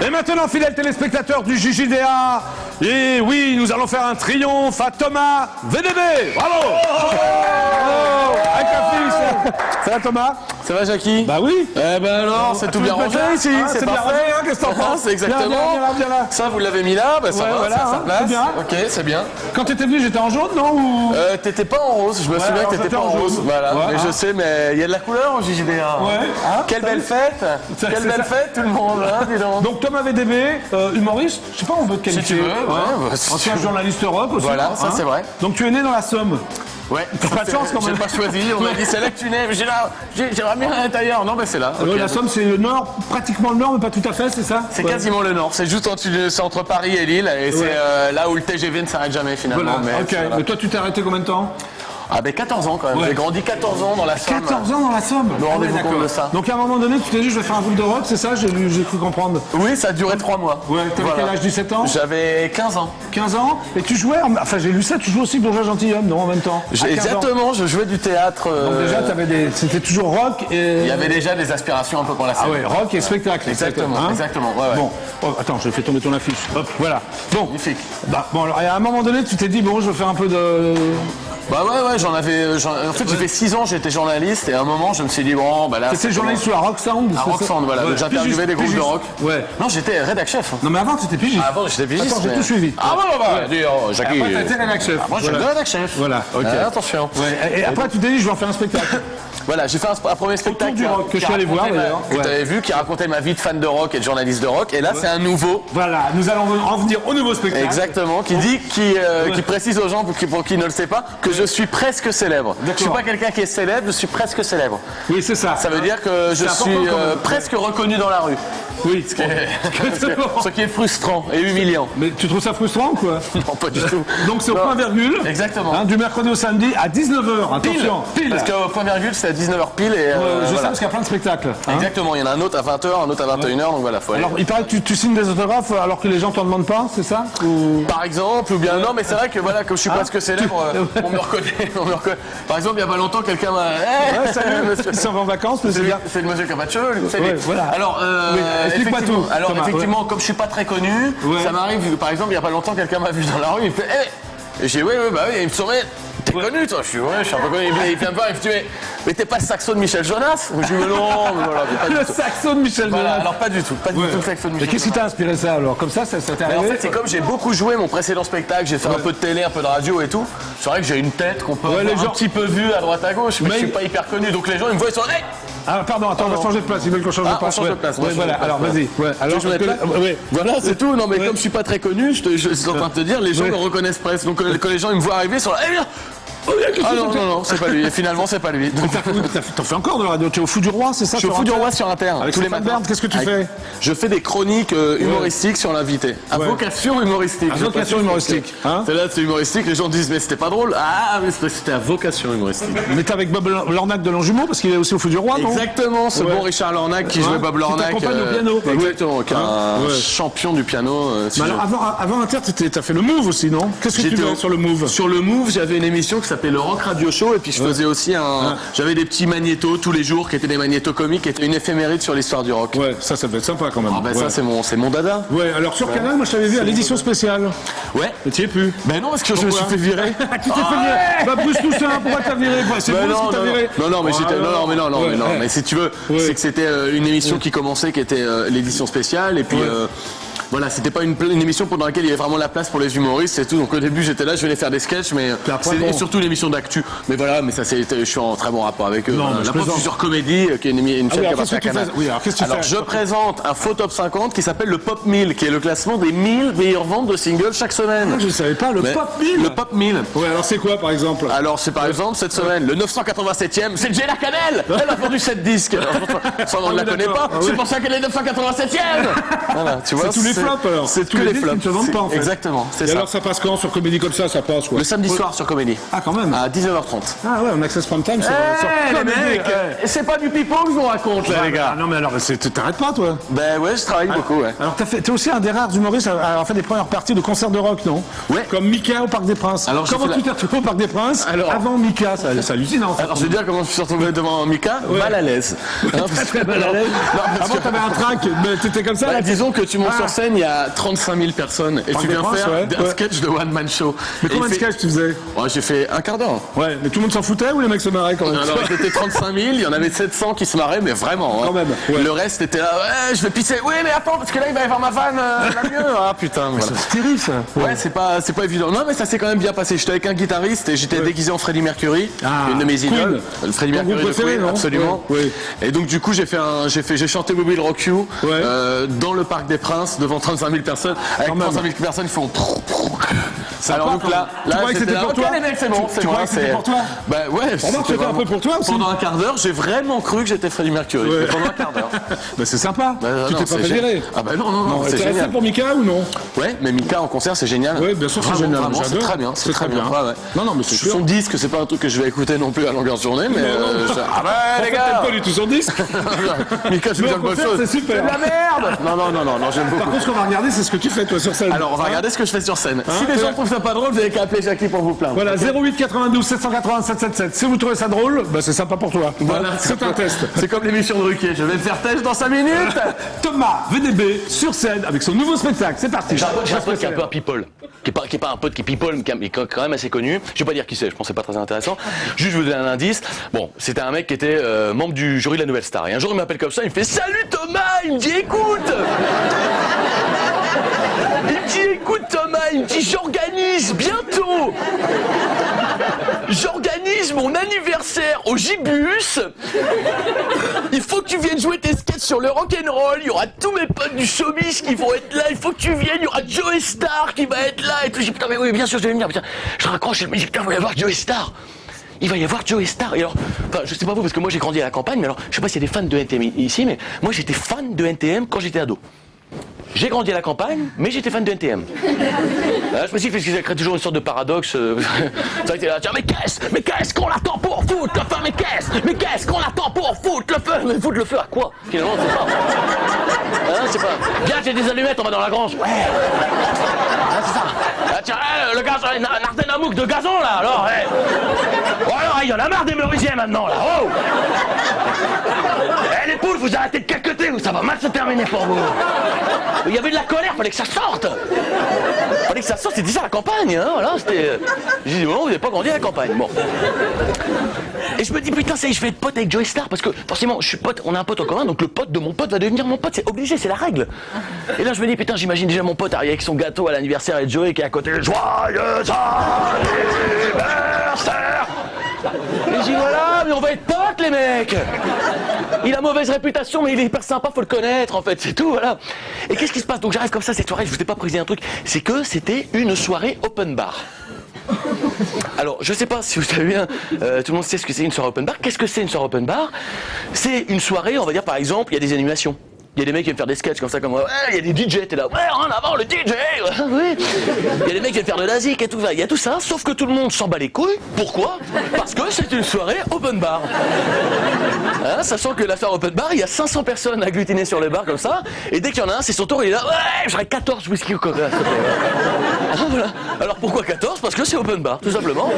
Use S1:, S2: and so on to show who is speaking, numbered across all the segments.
S1: Et maintenant, fidèles téléspectateurs du JJDA, et oui, nous allons faire un triomphe à Thomas VDB. Bravo. Avec la fille, ça va Thomas?
S2: Ça va Jackie?
S1: Bah oui.
S2: Eh ben alors, c'est tout bien rangé ici, c'est
S1: bien
S2: parfait.
S1: rangé, hein, qu'est-ce que t'en penses?
S2: C'est exactement.
S1: Viens là.
S2: Ça, vous l'avez mis là, bah ça
S1: Ouais,
S2: va,
S1: voilà,
S2: ça a sa
S1: hein,
S2: place.
S1: c'est bien.
S2: Ok, c'est bien.
S1: Quand t'étais venu, j'étais en jaune, non ou...
S2: T'étais pas en rose, je me souviens
S1: alors,
S2: que t'étais pas en
S1: j'étais en
S2: rose.
S1: jaune.
S2: Voilà,
S1: Ouais,
S2: mais
S1: hein.
S2: je sais, mais il y a de la couleur au JJDA.
S1: Ouais. Hein,
S2: Quelle belle fête. Quelle
S1: c'est
S2: belle
S1: ça.
S2: fête, tout le monde, hein, dis donc.
S1: Donc Thomas VDB, humoriste, je sais pas, on peut te qualifier.
S2: tu veux, ouais, bah, si
S1: Ancien
S2: tu veux.
S1: journaliste Europe aussi.
S2: Voilà, ça, c'est vrai.
S1: Donc tu es né dans la Somme.
S2: Ouais.
S1: T'as pas de chance quand même.
S2: J'ai pas choisi, on m'a dit c'est là que tu nais, mais j'aimerais bien être ailleurs. Non, mais c'est là. Ok.
S1: La Somme, c'est le nord, pratiquement le nord, mais pas tout à fait, c'est ça?
S2: C'est quasiment le nord, c'est juste c'est entre Paris et Lille, et c'est là où le TGV ne s'arrête jamais finalement.
S1: Voilà,
S2: Mais,
S1: ok.
S2: voilà.
S1: Mais toi, tu t'es arrêté combien de temps?
S2: Ah ben 14 ans quand même,
S1: Ouais.
S2: j'ai grandi 14 ans dans la Somme.
S1: 14 ans dans la Somme.
S2: Vous rendez-vous compte de ça?
S1: Donc à un moment donné, tu t'es dit, je vais faire un groupe de rock, c'est ça? J'ai cru comprendre.
S2: Oui, ça a duré 3 mois.
S1: Ouais, t'avais
S2: Voilà.
S1: quel âge? 17 ans?
S2: J'avais 15 ans.
S1: 15 ans? Et tu jouais, enfin j'ai lu ça, tu jouais aussi Bourgeois Gentilhomme, non, en même temps? À 15 ans.
S2: Exactement, je jouais du théâtre.
S1: Donc déjà, c'était toujours rock et...
S2: Il y avait déjà des aspirations un peu pour la scène.
S1: Ah ouais, rock et spectacle.
S2: Exactement,
S1: hein.
S2: exactement. Ouais, ouais.
S1: Bon, oh, attends, je vais faire tomber ton affiche. Hop, voilà. Bon,
S2: Magnifique.
S1: bah, bon, alors, et à un moment donné, tu t'es dit, bon, je vais faire un peu de...
S2: Bah ouais, en fait, j'ai fait 6 ans, j'étais journaliste, et à un moment, je me suis dit, bon, bah là.
S1: C'était journaliste sur la Rock Sound?
S2: À Rock Sound, voilà.
S1: Ouais.
S2: Donc j'interviewais des groupes de
S1: Pigiste.
S2: rock.
S1: Ouais.
S2: Non, j'étais rédac chef.
S1: Non mais avant, tu étais pigiste.
S2: Avant, j'étais pigiste.
S1: Attends, j'ai
S2: mais-
S1: tout suivi.
S2: Ah bon, bah, dis, oh, Jackie.
S1: Après, t'as été rédac chef.
S2: Moi, j'ai
S1: Voilà.
S2: le rédac chef.
S1: Voilà, ok.
S2: Attention.
S1: Ouais, et après, tu t'es dit, je vais en faire un spectacle.
S2: Voilà, j'ai fait un premier spectacle
S1: du rock, que je suis allé voir, d'ailleurs.
S2: Que
S1: Ouais.
S2: tu avais vu, qui racontait ma vie de fan de rock et de journaliste de rock. Et là, c'est un nouveau.
S1: Voilà, nous allons en venir au nouveau spectacle.
S2: Exactement, qui précise aux gens, pour qui ne le sait pas, que je suis presque célèbre. Je suis pas quelqu'un qui est célèbre, je suis presque célèbre.
S1: Oui, c'est ça.
S2: Ça veut dire que je
S1: important,
S2: suis
S1: quand même.
S2: presque reconnu dans la rue.
S1: Oui.
S2: Ce qui est frustrant et humiliant.
S1: Mais tu trouves ça frustrant ou quoi?
S2: Non, pas du tout.
S1: Donc c'est au
S2: Non.
S1: point virgule.
S2: Exactement.
S1: Hein, du mercredi au samedi à 19h. Attention.
S2: Pile. Parce qu'au point virgule, c'est à 19h pile. Et,
S1: Je sais
S2: voilà.
S1: parce qu'il y a plein de spectacles. hein.
S2: Exactement, il y en a un autre à 20h, un autre à 21h, donc voilà, faut aller.
S1: Alors, il paraît que tu signes des autographes alors que les gens t'en demandent pas, c'est ça? Ou...
S2: Par exemple, ou bien non, mais c'est vrai que voilà, comme je suis presque célèbre, on me reconnaît. Par exemple, il n'y a pas longtemps, quelqu'un m'a.
S1: Ouais, salut,
S2: monsieur.
S1: ils s'en vont en vacances, mais c'est bien.
S2: C'est le monsieur Camacho.
S1: Ouais, voilà.
S2: Alors,
S1: Oui, explique-moi
S2: effectivement,
S1: tout,
S2: alors
S1: Thomas,
S2: effectivement, comme je suis pas très connu,
S1: Ouais.
S2: ça m'arrive, par exemple, il n'y a pas longtemps, quelqu'un m'a vu dans la rue, il me fait Et j'ai dit, ouais, bah oui, il me saurait. T'es connu, toi? Je suis, ouais, je suis un peu connu. Il vient me voir, il me dit, mais t'es pas le saxo de Michel Jonas? Je dis, mais non, mais voilà, mais pas du
S1: Le
S2: tout.
S1: saxo de Michel
S2: Voilà,
S1: Jonas.
S2: alors pas du tout, pas du
S1: Ouais.
S2: tout le saxo de
S1: Mais
S2: Michel
S1: qu'est-ce qui
S2: Jonas.
S1: t'a inspiré ça alors? Comme ça t'est
S2: Mais
S1: arrivé?
S2: en fait, c'est comme j'ai beaucoup joué mon précédent spectacle, j'ai fait un peu de télé, un peu de radio et tout. C'est vrai que j'ai une tête qu'on peut
S1: Ouais,
S2: avoir
S1: les gens-
S2: un petit peu vue à droite à gauche, mais
S1: Mais-
S2: je suis pas hyper connu. Donc les gens, ils me voient, ils sont hey.
S1: Ah, pardon, attends, on va changer de place. Ils veulent qu'on change de
S2: Ah, on
S1: place.
S2: change de
S1: Ouais.
S2: place, on
S1: Ouais,
S2: change
S1: voilà,
S2: de place,
S1: alors
S2: voilà.
S1: vas-y. Ouais, alors,
S2: Tu veux que je mette
S1: parce que- ouais.
S2: Voilà, c'est tout. Non, mais
S1: Ouais.
S2: comme je suis pas très connu, je suis en train de te dire, les gens
S1: Ouais.
S2: me reconnaissent presque. Donc quand les gens ils me voient arriver, ils sont là, viens. Ah non, c'est pas lui. Et finalement, c'est pas lui. Donc,
S1: T'en fais encore de la radio? Tu es au Fou du Roi, c'est ça?
S2: je suis au
S1: sur
S2: Fou du
S1: Inter
S2: Roi sur Inter.
S1: Avec
S2: tous les
S1: Stéphane
S2: matins.
S1: Bern, qu'est-ce que tu
S2: Avec-
S1: fais?
S2: Je fais des chroniques humoristiques sur l'invité. À
S1: Ouais.
S2: vocation humoristique.
S1: À
S2: Je
S1: vocation
S2: précise,
S1: humoristique,
S2: parce que
S1: hein.
S2: C'est là, c'est humoristique. Les gens disent, mais c'était pas drôle. Ah, mais c'était à vocation humoristique.
S1: Mais t'es avec Bob Lornac de Longjumeau parce qu'il est aussi au Fou du Roi, non?
S2: Exactement, ce
S1: Ouais.
S2: bon Richard Lornac qui jouait
S1: Hein,
S2: Bob
S1: qui
S2: Lornac.
S1: t'accompagne au piano.
S2: Exactement, qui est un
S1: Ouais.
S2: champion du piano. si
S1: Mais
S2: je-
S1: alors, avant Inter, t'as fait le Move aussi, non? Qu'est-ce que tu
S2: J'étais
S1: fais
S2: au-
S1: sur le Move?
S2: Sur le Move, j'avais une émission qui s'appelait le Rock Radio Show et puis je faisais aussi j'avais des petits magnétos tous les jours qui étaient des magnétos comiques, qui étaient une éphéméride sur l'histoire du rock.
S1: Ouais, ça devait être sympa quand même.
S2: Ah ben
S1: Ouais.
S2: ça c'est mon dada.
S1: Ouais, alors sur Canal, moi je t'avais vu à l'édition spéciale.
S2: Ouais.
S1: Mais tu y es plus.
S2: Ben non, parce que je me suis
S1: Pourquoi
S2: fait virer.
S1: Tu t'es fait virer. Bah, pousse tout ça, pourquoi t'as viré? Bah, c'est
S2: Ben
S1: bon, ce qui t'a viré.
S2: non, mais j'étais, non, mais
S1: Ouais.
S2: mais si tu veux,
S1: Ouais.
S2: c'est que c'était une émission qui commençait, qui était l'édition spéciale, et puis voilà, c'était pas une émission pendant laquelle il y avait vraiment la place pour les humoristes et tout. Donc au début j'étais là, je venais faire des sketchs, mais
S1: après,
S2: c'est
S1: bon.
S2: surtout une émission d'actu. Mais voilà, mais ça je suis en très bon rapport avec eux.
S1: Non,
S2: Voilà.
S1: mais je
S2: La
S1: plaisante.
S2: Professeur Comédie, qui est une chaîne qui
S1: alors,
S2: appartient à
S1: qu'est-ce que tu
S2: Canal.
S1: fais Oui, alors, qu'est-ce que tu
S2: Alors
S1: fais
S2: je présente un faux top 50 qui s'appelle le Pop 1000, qui est le classement des 1000 meilleures ventes de singles chaque semaine.
S1: Je savais pas, le
S2: Mais-
S1: Pop 1000.
S2: Le Pop 1000.
S1: Ouais, alors c'est quoi par exemple?
S2: Alors c'est par exemple cette semaine, le 987e, c'est Jenna Canel. Elle a vendu 7 disques. Ça on ne la connaît
S1: d'accord.
S2: pas.
S1: Ah
S2: C'est
S1: oui.
S2: pour ça qu'elle est 987e. Voilà, tu vois.
S1: tous les fous flops alors.
S2: C'est
S1: tous
S2: que
S1: les
S2: les
S1: disques qui
S2: flops.
S1: ne se vendent pas en fait.
S2: Exactement, c'est
S1: Et
S2: ça.
S1: alors ça passe quand sur Comédie comme ça passe quoi?
S2: Le samedi soir sur Comédie.
S1: Ah quand même.
S2: À 19h30.
S1: Ah ouais, on access prime time sur Comédie.
S2: C'est pas du pipeau que je vous raconte là, les gars.
S1: Ah non mais alors t'arrêtes pas toi.
S2: Ben ouais, je travaille beaucoup, ouais.
S1: Alors t'es aussi un des rares humoristes à avoir fait des premières parties de concerts de rock, non?
S2: Ouais.
S1: Comme Mika au Parc des Princes.
S2: Alors,
S1: comment tu t'es retrouvé au Parc des Princes avant Mika? C'est hallucinant. En fait.
S2: Alors je vais dire comment je suis retrouvé devant Mika, mal à l'aise.
S1: Très mal à l'aise. Avant t'avais un track, mais t'étais comme ça.
S2: Bah,
S1: là,
S2: disons que tu montes sur scène, il y a 35 000 personnes et tu viens faire un sketch de one man show.
S1: Mais combien de sketchs tu faisais?
S2: Ouais, j'ai fait un quart d'heure.
S1: Ouais, mais tout le monde s'en foutait ou les mecs se marraient quand même?
S2: Alors ils étaient 35 000, il y en avait 700 qui se marraient, mais vraiment.
S1: Quand même, ouais.
S2: Le reste était là, ouais, je vais pisser. Oui, mais attends, parce que là il va y avoir ma vanne, la mieux. Ah putain, voilà.
S1: C'est terrible ça.
S2: Ouais, c'est pas évident. Non, mais ça s'est quand même bien passé. J'étais avec un guitariste et j'étais déguisé en Freddie Mercury, une de mes idoles. Le Freddie
S1: Ton
S2: Mercury
S1: groupe
S2: de
S1: préféré,
S2: Queen,
S1: non?
S2: absolument.
S1: Ouais.
S2: Et donc du coup j'ai chanté We Will Rock You dans le Parc des Princes devant 35 000 personnes. Avec 35 000 personnes qui font. Alors donc là,
S1: tu croyais que c'était pour toi?
S2: Les mecs, c'est bon, c'est
S1: tu
S2: moi.
S1: croyais que c'était pour toi?
S2: Bah ouais.
S1: C'était un peu pour toi aussi.
S2: Pendant un quart d'heure, j'ai vraiment cru que j'étais Freddie Mercury.
S1: Ouais.
S2: Pendant un quart d'heure.
S1: Bah c'est sympa. Tu t'es pas fait virer.
S2: Ah bah non, c'est
S1: t'es resté
S2: génial.
S1: pour Mika ou non?
S2: Ouais, mais Mika en concert, c'est génial.
S1: Oui, bien sûr, c'est génial.
S2: Vraiment, c'est
S1: J'adore.
S2: très bien. C'est très bien. Ouais.
S1: Non, mais c'est sûr.
S2: Son disque, c'est pas un truc que je vais écouter non plus à longueur de journée, mais. Ah bah les gars.
S1: T'aimes pas du tout son disque?
S2: Mika, c'est une bonne chose.
S1: C'est super.
S2: C'est de la merde. Non, j'aime beaucoup.
S1: Par contre, ce qu'on va regarder, c'est ce que tu fais toi sur scène.
S2: Alors, on va regarder ce que je fais sur scène. Si les gens trouvent ça pas drôle, vous avez qu'à appeler Jackie pour vous plaindre.
S1: Voilà, 08 92 780 777. Si vous trouvez ça drôle, bah c'est sympa pour toi.
S2: Voilà,
S1: c'est un test.
S2: C'est comme l'émission de Ruquier. Je vais me faire test dans 5 minutes.
S1: Thomas VDB sur scène avec son nouveau spectacle. C'est parti.
S3: J'ai un pote qui est un peu un people, qui est pas un pote qui people, mais qui est quand même assez connu. Je vais pas dire qui c'est, je pense que c'est pas très intéressant. Juste je vous donne un indice. Bon, c'était un mec qui était membre du jury de la Nouvelle Star. Et un jour il m'appelle comme ça, il me fait salut Thomas, il me dit écoute. Il me dit écoute Thomas, il me dit j'organise bientôt. J'organise mon anniversaire au Gibus. Il faut que tu viennes jouer tes sketchs sur le rock'n'roll. Il y aura tous mes potes du showbiz qui vont être là. Il faut que tu viennes. Il y aura Joey Star qui va être là. Et tout. Je dis putain, mais oui, bien sûr, je vais venir. Putain, je raccroche. Je me dis putain, il va y avoir Joey Star. Il va y avoir Joey Star. Et alors, enfin, je sais pas vous parce que moi j'ai grandi à la campagne. Mais alors, je sais pas s'il y a des fans de NTM ici, mais moi j'étais fan de NTM quand j'étais ado. J'ai grandi à la campagne, mais j'étais fan de NTM. Là, je me suis dit, parce que ça crée toujours une sorte de paradoxe. C'est vrai que t'es là, tiens, mais qu'est-ce qu'on attend pour foutre le feu, mais qu'est-ce qu'on attend pour foutre le feu? Mais foutre le feu à quoi? Finalement, c'est pas. Hein, c'est pas. Viens, j'ai des allumettes, on va dans la grange. Ouais. Hein, c'est ça. Ah, tiens, le gazon, un Arden Amouk de gazon, là, alors, ouais. Bon, alors, il y en a marre des Meurisiens maintenant, là. Oh. Eh, les poules, vous arrêtez de caqueter ou ça va mal se terminer pour vous. Il y avait de la colère, fallait que ça sorte. Fallait que ça sorte, c'était ça la campagne, hein, voilà, c'était. J'ai dit, bon, vous n'avez pas grandi à la campagne, bon. Et je me dis, putain, ça y est, je vais être pote avec Joey Star, parce que forcément, je suis pote, on a un pote en commun, donc le pote de mon pote va devenir mon pote, c'est obligé, c'est la règle. Et là, je me dis, putain, j'imagine déjà mon pote arriver avec son gâteau à l'anniversaire et Joey qui est à côté, joyeux anniversaire. Et je dis, voilà, mais on va être potes, les mecs. Il a mauvaise réputation, mais il est hyper sympa, faut le connaître, en fait, c'est tout, voilà. Et qu'est-ce qui se passe? Donc j'arrive comme ça, cette soirée, je vous ai pas précisé un truc, c'est que c'était une soirée open bar. Alors, je sais pas si vous savez bien, tout le monde sait ce que c'est une soirée open bar. Qu'est-ce que c'est une soirée open bar? C'est une soirée, on va dire, par exemple, il y a des animations. Il y a des mecs qui viennent faire des sketchs comme ça, comme ouais, il y a des DJ, t'es là, ouais, en avant le DJ, oui. Il y a des mecs qui viennent faire de la zik et tout, il y a tout ça, sauf que tout le monde s'en bat les couilles. Pourquoi? Parce que c'est une soirée open bar. Hein, sachant que l'affaire open bar, il y a 500 personnes agglutinées sur le bar comme ça, et dès qu'il y en a un, c'est son tour, il est là, ouais, j'aurais 14 whisky au coca. Voilà. Alors pourquoi 14? Parce que c'est open bar, tout simplement.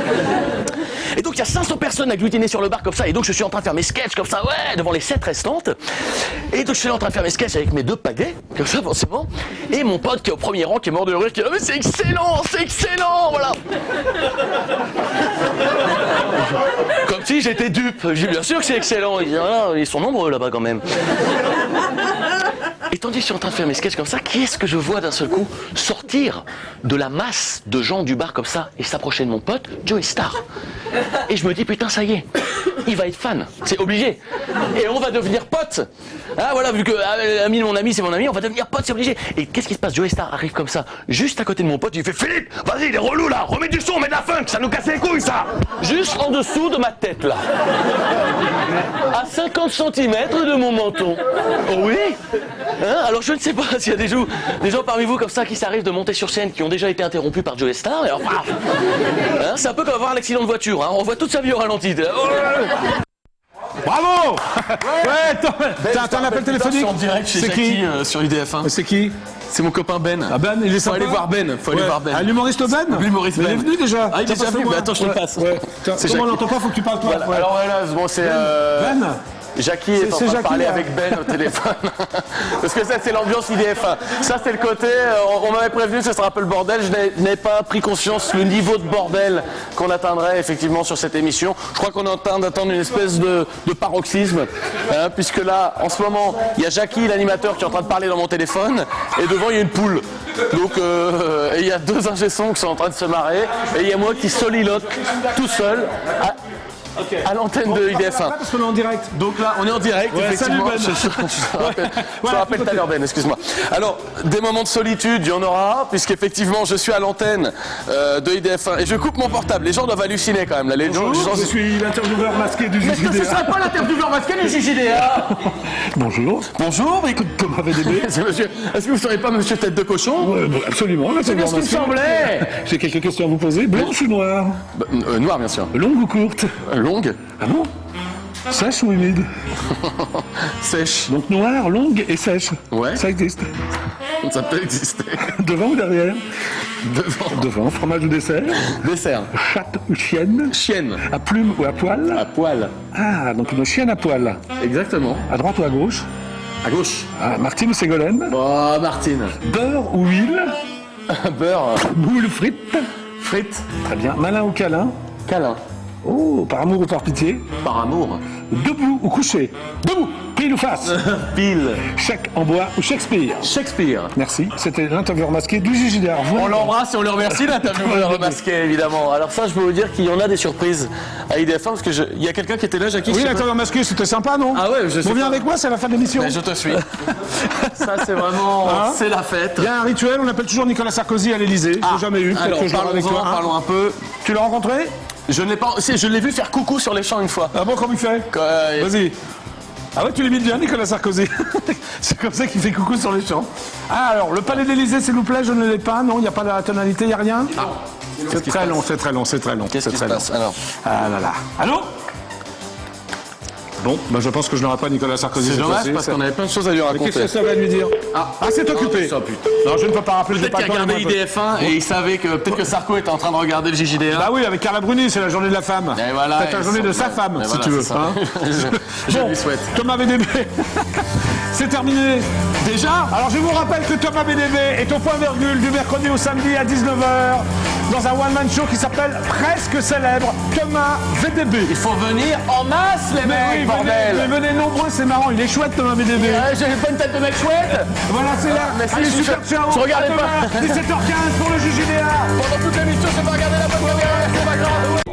S3: Et donc il y a 500 personnes agglutinées sur le bar comme ça, et donc je suis en train de faire mes sketchs comme ça, ouais, devant les 7 restantes. Et donc je suis en train de faire mes sketchs avec mes deux pagaies, comme ça forcément. Et mon pote qui est au premier rang, qui est mort de rire, qui est là, mais c'est excellent, voilà. Comme si j'étais dupe. Je dis bien sûr que c'est excellent. Il dit, voilà, ils sont nombreux là-bas quand même. Et tandis que je suis en train de faire mes sketchs comme ça, qui est-ce que je vois d'un seul coup sortir de la masse de gens du bar comme ça et s'approcher de mon pote, Joey Star. Et je me dis, putain, ça y est, il va être fan, c'est obligé. Et on va devenir potes. Ah voilà, vu que ami de mon ami, c'est mon ami, on va devenir potes, c'est obligé. Et qu'est-ce qui se passe? Joey Star arrive comme ça, juste à côté de mon pote, il fait, Philippe, vas-y, il est relou là, remets du son, mets de la funk, ça nous casse les couilles ça. Juste en dessous de ma tête là. À 50 cm de mon menton. Oh oui. Hein, alors je ne sais pas s'il y a des gens parmi vous comme ça qui s'arrivent de monter sur scène qui ont déjà été interrompus par Joe Star. Et alors, paf hein, c'est un peu comme avoir un accident de voiture. Hein, on voit toute sa vie au ralenti.
S1: Bravo. Ouais, t'as un appel téléphonique.
S2: En direct chez
S1: C'est
S2: Jackie
S1: qui
S2: sur IDF1.
S1: C'est qui?
S2: C'est mon copain Ben.
S1: Ah Ben, il est
S2: Faut
S1: sympa.
S2: aller voir Ben. Faut aller voir Ben.
S1: Ah, l'humoriste Ben.
S2: L'humoriste
S1: Mais
S2: Ben.
S1: Il est venu déjà.
S2: Ah, il est déjà venu. Mais attends, je te le passe.
S1: Ouais. Tiens,
S2: C'est
S1: comme on
S2: Jackie.
S1: l'entend pas, faut que tu parles toi.
S2: Voilà.
S1: Ouais.
S2: Alors voilà, bon, c'est
S1: Ben.
S2: Jackie est en
S1: c'est
S2: train de
S1: Jackie,
S2: parler
S1: là.
S2: avec Ben au téléphone. Parce que ça, c'est l'ambiance IDF1. Ça, c'est le côté, on m'avait prévenu, ce sera un peu le bordel. Je n'avais pas pris conscience le niveau de bordel qu'on atteindrait effectivement sur cette émission. Je crois qu'on est en train d'attendre une espèce de paroxysme. Hein, puisque là, en ce moment, il y a Jackie, l'animateur, qui est en train de parler dans mon téléphone. Et devant, il y a une poule. Donc, et il y a deux ingé-sons qui sont en train de se marrer. Et il y a moi qui soliloque tout seul à l'antenne de IDF1.
S1: Parce qu'on est en direct.
S2: Donc là, on est en direct,
S1: Ouais,
S2: effectivement.
S1: salut, Ben.
S2: Je te rappelle tout à l'heure, Ben, excuse-moi. Alors, des moments de solitude, il y en aura, puisqu'effectivement, je suis à l'antenne de IDF1 et je coupe mon portable. Les gens doivent halluciner quand même. Là. Les gens,
S1: Je suis l'intervieweur masqué du
S2: mais est-ce que ce
S1: JJDA.
S2: serait pas l'intervieweur masqué du JJDA?
S1: Bonjour.
S2: Bonjour, mais écoute,
S1: Thomas VDB.
S2: est-ce que vous ne seriez pas monsieur tête de cochon?
S1: Absolument.
S2: C'est bien ce qui me semblait.
S1: J'ai quelques questions à vous poser. Blanche ou noire?
S2: Noir, bien sûr.
S1: Longue ou courte?
S2: Longue,
S1: Ah bon? Sèche ou humide?
S2: sèche.
S1: Donc noire, longue et sèche.
S2: Ouais.
S1: Ça existe.
S2: Ça peut exister.
S1: Devant ou derrière?
S2: Devant.
S1: Devant. Fromage ou dessert?
S2: Dessert.
S1: Chatte ou chienne?
S2: Chienne.
S1: À plume ou à poil?
S2: À poil.
S1: Ah, donc une chienne à poil.
S2: Exactement.
S1: À droite ou à gauche?
S2: À gauche.
S1: Ah, Martine ou Ségolène?
S2: Oh, Martine.
S1: Beurre ou huile?
S2: Beurre.
S1: Moule ou frites?
S2: Frites.
S1: Très bien. Malin ou câlin?
S2: Câlin.
S1: Oh, par amour ou par pitié?
S2: Par amour.
S1: Debout ou couché?
S2: Debout.
S1: Pile ou face?
S2: Pile.
S1: Chèque en bois ou Shakespeare?
S2: Shakespeare.
S1: Merci. C'était l'intervieweur masqué du JJDA.
S2: On l'embrasse et on le remercie, l'intervieweur masqué, évidemment. Alors ça, je peux vous dire qu'il y en a des surprises à IDF1, parce que il y a quelqu'un qui était là, Jackie.
S1: Oui,
S2: je sais pas-
S1: l'intervieweur masqué, c'était sympa, non?
S2: Ah ouais, je sais
S1: Bon, viens
S2: pas.
S1: avec moi, c'est la fin de l'émission.
S2: Mais je te suis. Ça, c'est vraiment...
S1: Hein
S2: c'est la fête.
S1: Il y a un rituel, on appelle toujours Nicolas Sarkozy à l'Elysée.
S2: Ah,
S1: J'ai jamais eu. Peut-être
S2: alors,
S1: que je l'aurai avec toi.
S2: parlons-en,
S1: hein.
S2: parlons un peu.
S1: Tu l'as rencontré?
S2: Je ne l'ai pas... Si, je l'ai vu faire coucou sur les champs une fois.
S1: Ah bon, comment il fait? Vas-y. Ah ouais, tu l'imites bien, Nicolas Sarkozy. C'est comme ça qu'il fait coucou sur les champs. Ah, alors, le palais d'Élysée, s'il vous plaît, je ne l'ai pas. Non, il n'y a pas de la tonalité, il n'y a rien. C'est très long, c'est très long, c'est très long.
S2: Qu'est-ce qui se passe alors?
S1: Ah là là. Allô? Bon, bah je pense que je n'aurai pas Nicolas Sarkozy.
S2: C'est
S1: cette
S2: dommage
S1: fois-ci.
S2: parce qu'on avait plein de choses à lui
S1: Mais
S2: raconter.
S1: qu'est-ce que ça va lui dire? Ah, c'est occupé.
S2: ça, putain.
S1: Non, je ne peux pas rappeler. j'ai
S2: Peut-être
S1: pas
S2: qu'il a
S1: le temps,
S2: regardé
S1: moi,
S2: IDF1 et il savait que peut-être que Sarko était en train de regarder le JJDA.
S1: Bah oui, avec Carla Bruni, c'est la journée de la femme.
S2: Et voilà,
S1: Peut-être la
S2: et
S1: journée de
S2: ça-
S1: sa femme,
S2: et
S1: si
S2: voilà,
S1: tu veux.
S2: c'est ça.
S1: hein.
S2: Je
S1: Bon,
S2: lui souhaite.
S1: Thomas VDB, c'est terminé.
S2: Déjà?
S1: Alors je vous rappelle que Thomas VDB est au point virgule du mercredi au samedi à 19h dans un one-man show qui s'appelle Presque Célèbre. Thomas VDB.
S2: Il faut venir en masse, les mecs, bordel!
S1: venez nombreux, c'est marrant, il est chouette Thomas VDB.
S2: J'ai pas une tête de mec chouette!
S1: Voilà, c'est là.
S2: mais si,
S1: Allez,
S2: je-
S1: super, ciao.
S2: je regardais
S1: À
S2: pas.
S1: demain, 17h15 pour le JJDA.
S2: Pendant toute l'émission, j'ai pas regardé la bonne caméra, c'est pas grave!